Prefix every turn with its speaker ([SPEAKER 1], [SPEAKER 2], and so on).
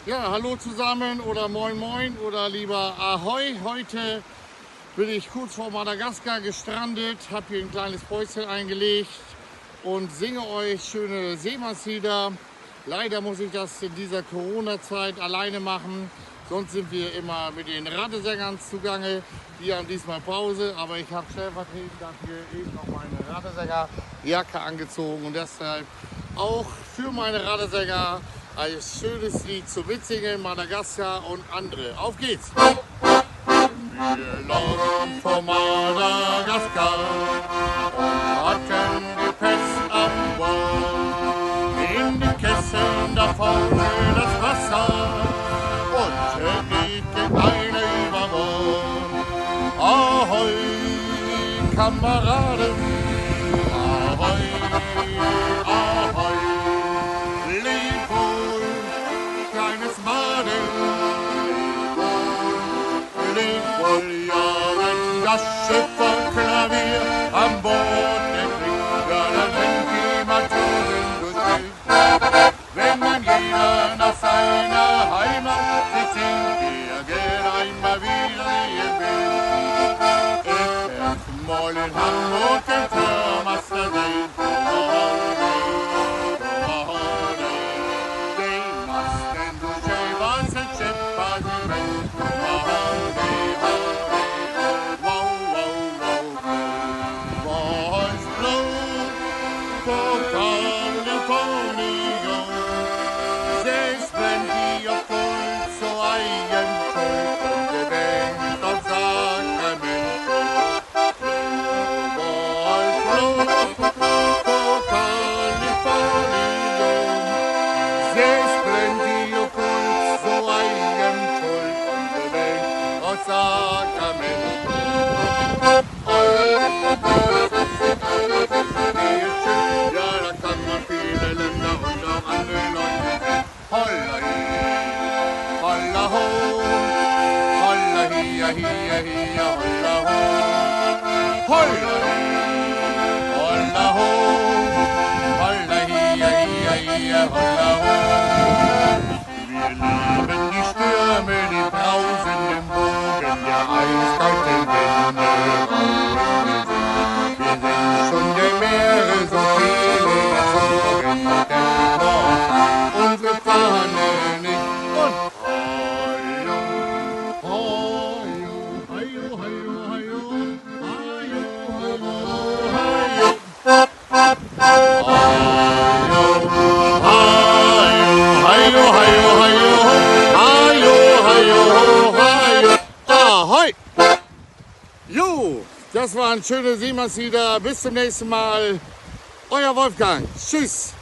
[SPEAKER 1] Ja, hallo zusammen oder moin moin oder lieber Ahoi. Heute bin ich kurz vor Madagaskar gestrandet, habe hier ein kleines Päuschen eingelegt und singe euch schöne Seemannslieder. Leider muss ich das in dieser Corona-Zeit alleine machen, sonst sind wir immer mit den Radesängern zugange. Die haben diesmal Pause, aber ich habe stellvertretend dafür eben noch meine Radesängerjacke angezogen und deshalb auch für meine Radesänger ein schönes Lied zum Mitsingen, Madagaskar und andere. Auf geht's! Wir laufen vor Madagaskar und hatten die Pest am Bord. In den Kesseln da vorne das Wasser und geht einer über Bord. Ahoi, Kameraden, ahoi, ahoi. Leb wohl, kleines Madel, leb wohl, ja, wenn das Schiff voll Klavier an Bord entbringt, ja, dann bringt die Matrosen durch. Wenn man jeder nach seiner Heimat sich sehnt, der gern einmal wieder sehen will. Ich werd mal in Hamburg den Förmaster sehen. Wir lieben die Stürme, die brausenden Wogen, der eiskalte Winde. Wir sind schon der Meere so viele erzogen, dennoch unsere Fahne nicht. Und Ahoi! Jo, das waren schöne Seemannslieder. Bis zum nächsten Mal. Euer Wolfgang. Tschüss.